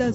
10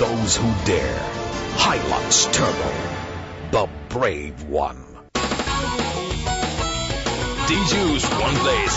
Those who dare, Hilux Turbo, the brave one. DJ's one place.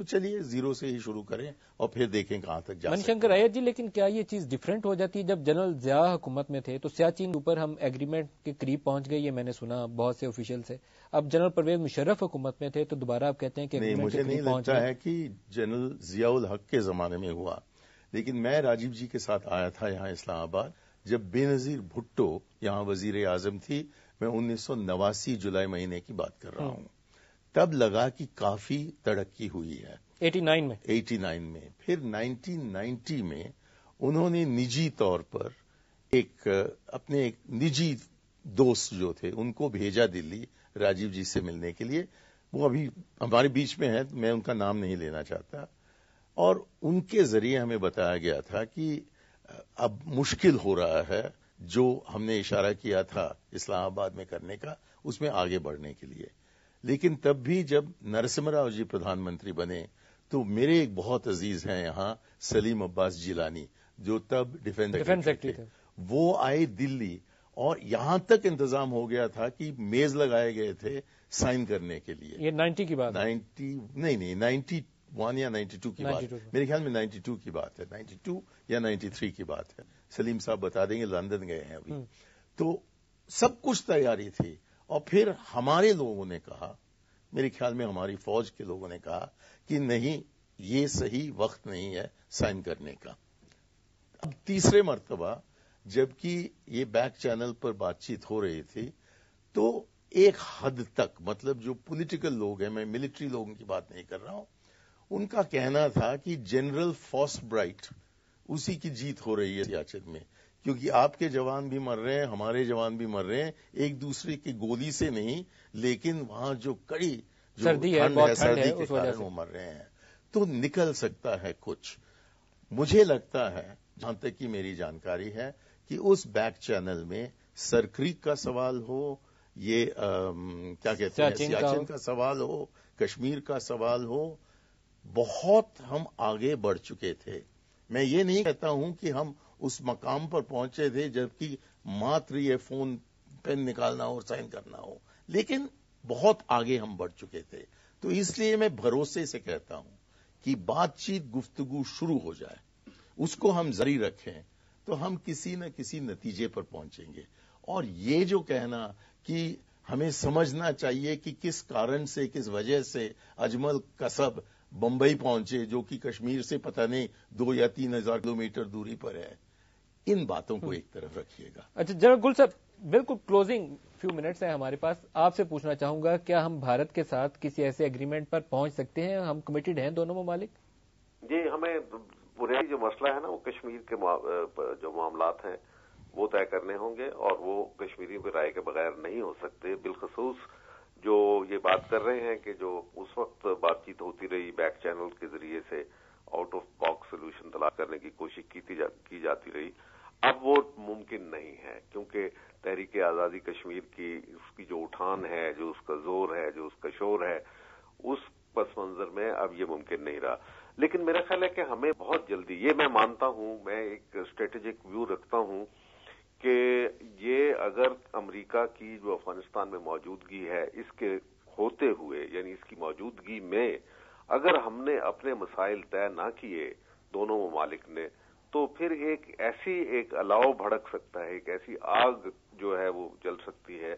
تو چلیے zero سے ہی شروع کریں اور پھر دیکھیں کہاں تک جا منی شنکر ایت جی، لیکن کیا یہ چیز ڈفرینٹ ہو جاتی ہے؟ جب جنرل ضیاء حکومت میں تھے تو سیاچین اوپر ہم ایگریمنٹ کے قریب پہنچ گئے، یہ میں نے سنا بہت سے آفیشیل سے. اب جنرل پرویز مشرف حکومت میں تھے تو دوبارہ آپ کہتے ہیں کہ نہیں، مجھے نہیں لگتا ہے کہ جنرل ضیاء الحق کے زمانے میں ہوا. لیکن میں راجیو جی کے ساتھ آیا تھا یہاں اسلام آباد جب بے نظیر بھٹو یہاں وزیر اعظم تھی. میں 1989 جولائی مہینے کی بات کر رہا ہوں. تب لگا کہ کافی ترقی ہوئی ہے 89 میں. پھر 1990 میں انہوں نے نجی طور پر اپنے ایک نجی دوست جو تھے ان کو بھیجا دلی راجیو جی سے ملنے کے لیے. وہ ابھی ہمارے بیچ میں ہے، میں ان کا نام نہیں لینا چاہتا. اور ان کے ذریعے ہمیں بتایا گیا تھا کہ اب مشکل ہو رہا ہے جو ہم نے اشارہ کیا تھا اسلام آباد میں کرنے کا، اس میں آگے بڑھنے کے لیے. لیکن تب بھی جب نرسمہ راؤ جی پردھان منتری بنے تو میرے ایک بہت عزیز ہیں یہاں سلیم عباس جیلانی جو تب ڈیفنس سیکرٹری تھے. وہ آئے دلی اور یہاں تک انتظام ہو گیا تھا کہ میز لگائے گئے تھے سائن کرنے کے لیے. یہ 90 کی بات؟ 91 یا 92 کی بات، میرے خیال میں 92 کی بات ہے، 92 یا 93 کی بات ہے. سلیم صاحب بتا دیں گے، لندن گئے ہیں ابھی. تو سب کچھ تیاری تھی. اور پھر ہمارے لوگوں نے کہا، میرے خیال میں ہماری فوج کے لوگوں نے کہا کہ نہیں، یہ صحیح وقت نہیں ہے سائن کرنے کا. اب تیسرے مرتبہ جبکہ یہ بیک چینل پر بات چیت ہو رہی تھی تو ایک حد تک، مطلب جو پولیٹیکل لوگ ہیں، میں ملٹری لوگوں کی بات نہیں کر رہا ہوں، ان کا کہنا تھا کہ جنرل فاسٹ برائٹ اسی کی جیت ہو رہی ہے سیاچن میں، کیونکہ آپ کے جوان بھی مر رہے ہیں، ہمارے جوان بھی مر رہے ہیں، ایک دوسرے کی گولی سے نہیں، لیکن وہاں جو کڑی سردی کے کارن وہ مر رہے ہیں. تو نکل سکتا ہے کچھ. مجھے لگتا ہے جہاں تک کہ میری جانکاری ہے کہ اس بیک چینل میں سرکریک کا سوال ہو، یہ کیا کہتے ہیں سیاچن کا سوال ہو، کشمیر کا سوال ہو، بہت ہم آگے بڑھ چکے تھے. میں یہ نہیں کہتا ہوں کہ ہم اس مقام پر پہنچے تھے جبکہ ماتر یہ فون پین نکالنا ہو اور سائن کرنا ہو، لیکن بہت آگے ہم بڑھ چکے تھے. تو اس لیے میں بھروسے سے کہتا ہوں کہ بات چیت گفتگو شروع ہو جائے، اس کو ہم جاری رکھیں تو ہم کسی نہ کسی نتیجے پر پہنچیں گے. اور یہ جو کہنا کہ ہمیں سمجھنا چاہیے کہ کس کارن سے، کس وجہ سے اجمل کسب بمبئی پہنچے جو کہ کشمیر سے پتہ نہیں 2 یا 3 ہزار کلومیٹر دوری پر ہے، ان باتوں کو ایک طرف رکھیے گا. اچھا جنرل گل صاحب، بالکل کلوزنگ فیو منٹس ہیں ہمارے پاس، آپ سے پوچھنا چاہوں گا کیا ہم بھارت کے ساتھ کسی ایسے ایگریمنٹ پر پہنچ سکتے ہیں؟ ہم کمیٹڈ ہیں دونوں ممالک؟ جی، ہمیں بنیادی جو مسئلہ ہے نا وہ کشمیر کے جو معاملات ہیں وہ طے کرنے ہوں گے اور وہ کشمیریوں کی رائے کے بغیر نہیں ہو سکتے. بالخصوص جو یہ بات کر رہے ہیں کہ جو اس وقت بات چیت ہوتی رہی بیک چینل کے ذریعے سے آؤٹ آف باکس سولوشن تلاش کرنے کی کوشش کی جاتی رہی، اب وہ ممکن نہیں ہے کیونکہ تحریک آزادی کشمیر کی اس کی جو اٹھان ہے، جو اس کا زور ہے، جو اس کا شور ہے، اس پس منظر میں اب یہ ممکن نہیں رہا. لیکن میرا خیال ہے کہ ہمیں بہت جلدی، یہ میں مانتا ہوں، میں ایک اسٹریٹجک ویو رکھتا ہوں کہ یہ اگر امریکہ کی جو افغانستان میں موجودگی ہے اس کے ہوتے ہوئے، یعنی اس کی موجودگی میں اگر ہم نے اپنے مسائل طے نہ کیے دونوں ممالک نے، تو پھر ایک الاؤ بھڑک سکتا ہے، ایک ایسی آگ جو ہے وہ جل سکتی ہے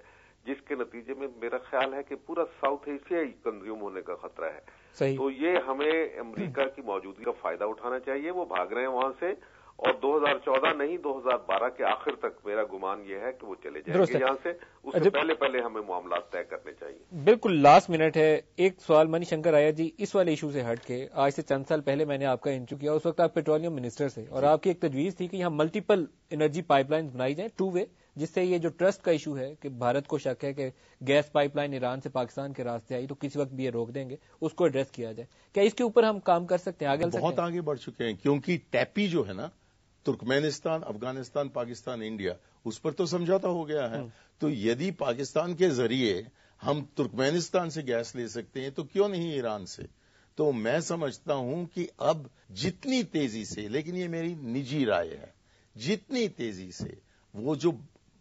جس کے نتیجے میں میرا خیال ہے کہ پورا ساؤتھ ایشیا ہی کنزیوم ہونے کا خطرہ ہے. صحیح. تو یہ ہمیں امریکہ کی موجودگی کا فائدہ اٹھانا چاہیے. وہ بھاگ رہے ہیں وہاں سے، اور 2014 نہیں 2012 کے آخر تک میرا گمان یہ ہے کہ وہ چلے جائیں گے یہاں سے. اس سے پہلے ہمیں معاملات طے کرنے چاہیے. بالکل لاسٹ منٹ ہے. ایک سوال منی شنکر آیا جی، اس والے ایشو سے ہٹ کے، آج سے چند سال پہلے میں نے آپ کا انٹرویو کیا، اس وقت آپ پیٹرولیم منسٹر سے، اور آپ کی ایک تجویز تھی کہ یہاں ملٹیپل انرجی پائپ لائن بنائی جائیں 2 وے، جس سے یہ جو ٹرسٹ کا ایشو ہے کہ بھارت کو شک ہے کہ گیس پائپ لائن ایران سے پاکستان کے راستے آئی تو کسی وقت بھی یہ روک دیں گے، اس کو ایڈریس کیا جائے. کیا اس کے اوپر ہم کام کر سکتے ہیں؟ بہت آگے بڑھ چکے ہیں، کیونکہ ٹیپی جو ہے نا، ترکمینستان، افغانستان، پاکستان، انڈیا، اس پر تو سمجھوتا ہو گیا ہے. تو یدی پاکستان کے ذریعے ہم ترکمینستان سے گیس لے سکتے ہیں تو کیوں نہیں ایران سے؟ تو میں سمجھتا ہوں کہ اب جتنی تیزی سے، لیکن یہ میری نجی رائے ہے، جتنی تیزی سے وہ جو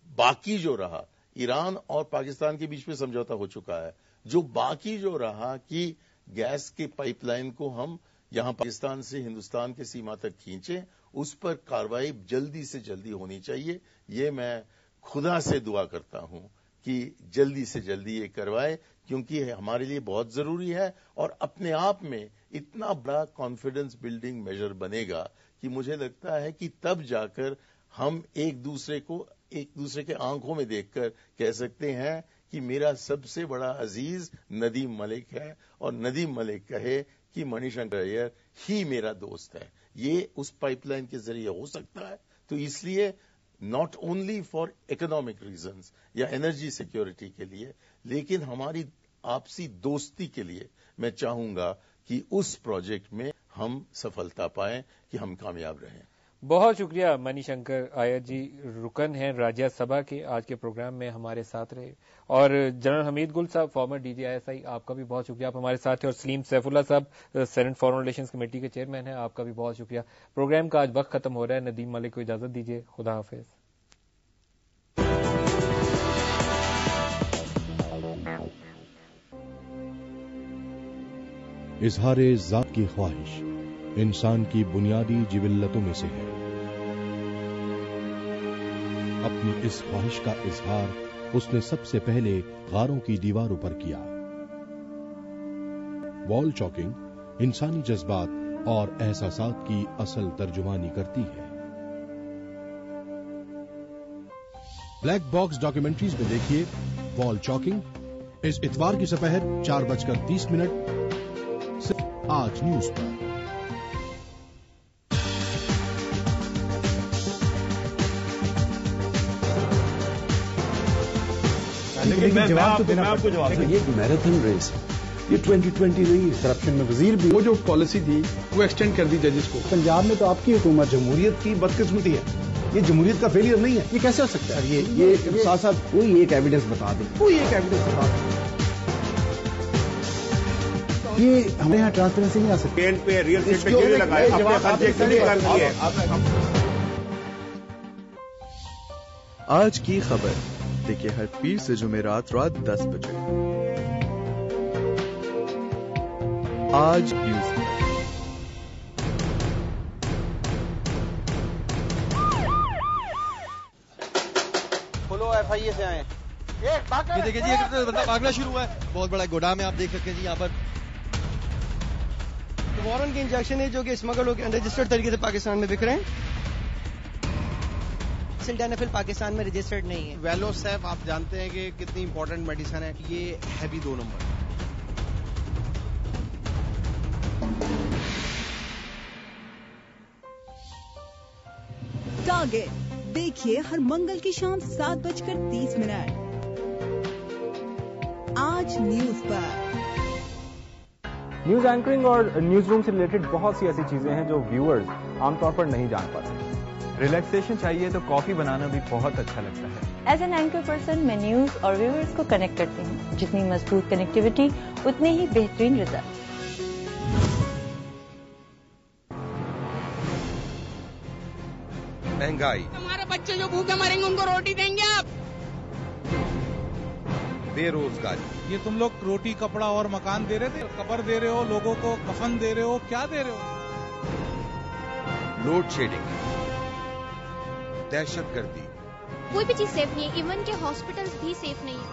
باقی جو رہا، ایران اور پاکستان کے بیچ میں سمجھوتا ہو چکا ہے، جو باقی جو رہا کہ گیس کے پائپ لائن کو ہم یہاں پاکستان سے ہندوستان کے سیما تک کھینچیں، اس پر کارروائی جلدی سے جلدی ہونی چاہیے. یہ میں خدا سے دعا کرتا ہوں کہ جلدی سے جلدی یہ کروائے، کیونکہ یہ ہمارے لیے بہت ضروری ہے اور اپنے آپ میں اتنا بڑا کانفیڈنس بلڈنگ میجر بنے گا کہ مجھے لگتا ہے کہ تب جا کر ہم ایک دوسرے کے آنکھوں میں دیکھ کر کہہ سکتے ہیں کہ میرا سب سے بڑا عزیز ندیم ملک ہے، اور ندیم ملک کہے کہ منی شنکر ایئر ہی میرا دوست ہے. یہ اس پائپ لائن کے ذریعے ہو سکتا ہے. تو اس لیے not only for economic reasons یا انرجی سیکیورٹی کے لیے، لیکن ہماری آپسی دوستی کے لیے میں چاہوں گا کہ اس پروجیکٹ میں ہم سفلتا پائیں، کہ ہم کامیاب رہیں. بہت شکریہ منی شنکر ایّر جی، رکن ہیں راجیہ سبھا کے، آج کے پروگرام میں ہمارے ساتھ رہے. اور جنرل حمید گل صاحب، فارمر ڈی جی ISI، آپ کا بھی بہت شکریہ، آپ ہمارے ساتھ ہیں. اور سلیم سیف اللہ صاحب، سینٹ فارن ریلیشنز کمیٹی کے چیئرمین ہیں، آپ کا بھی بہت شکریہ. پروگرام کا آج وقت ختم ہو رہا ہے. ندیم ملک کو اجازت دیجیے، خدا حافظ. اظہار ذات کی خواہش انسان کی بنیادی جبلتوں میں سے ہے. اپنی اس خواہش کا اظہار اس نے سب سے پہلے غاروں کی دیواروں پر کیا. وال چاکنگ انسانی جذبات اور احساسات کی اصل ترجمانی کرتی ہے. بلیک باکس ڈاکیومنٹریز میں دیکھیے وال چاکنگ اس اتوار کی سپہر 4:30 صرف آج نیوز پر. یہ میراتھن ریس ہے، یہ 2020 نہیں ہے. کرپشن میں وزیر بھی، وہ جو پالیسی تھی وہ ایکسٹینڈ کر دی ججز کو. پنجاب میں تو آپ کی حکومت جمہوریت کی بدقسمتی ہے، یہ جمہوریت کا فیلئر نہیں ہے. یہ کیسے ہو سکتا ہے؟ یہ ساتھ ساتھ کوئی ایک ایویڈنس بتا دیں، کوئی ایک ایویڈنس بتا دیں. یہ ہمارے یہاں ٹرانسپیرنسی نہیں آ سکتی. پہ ریئل اسٹیٹ پہ گیرے لگائے، اپنے خرچے کے لیے کر دیے. آج کی خبر دیکھیے ہر پیر سے جمعرات رات 10 بجے. آج نیوز کھولو FIA سے آئے. دیکھیں جی ایک بندہ بھاگنا شروع ہوا ہے. بہت بڑا گودام ہے، آپ دیکھ سکتے ہیں جی یہاں پر. وارن کے انجیکشن ہے جو کہ اسمگل ہو کے انرجسٹرڈ طریقے سے پاکستان میں بک رہے ہیں. سلڈانافل پاکستان میں رجسٹرڈ نہیں ہے. ویلو سیف آپ جانتے ہیں کہ کتنی امپورٹنٹ میڈیسن ہے. یہ ہے بھی 2 نمبر. ٹارگٹ دیکھیے ہر منگل کی شام 7:30 آج نیوز پر. نیوز اینکرنگ اور نیوز روم سے ریلیٹڈ بہت سی ایسی چیزیں ہیں جو ویورز عام طور پر نہیں جان پاتے. ریلیکسیشن چاہیے تو کافی بنانا بھی بہت اچھا لگتا ہے. ایز این اینکر پرسن میں نیوز اور ویورز کو کنیکٹ کرتی ہوں. جتنی مضبوط کنیکٹیوٹی اتنے ہی بہترین رزلٹ. مہنگائی، ہمارے بچے جو بھوکے مریں گے ان کو روٹی دیں گے آپ؟ بے روزگاری. یہ تم لوگ روٹی کپڑا اور مکان دے رہے تھے، قبر دے رہے ہو، لوگوں کو کفن دے رہے ہو، کیا دے رہے ہو؟ لوڈ شیڈنگ، دہشت گردی. کوئی بھی چیز سیف نہیں ہے، ایون کہ ہاسپٹلز بھی سیف نہیں ہے.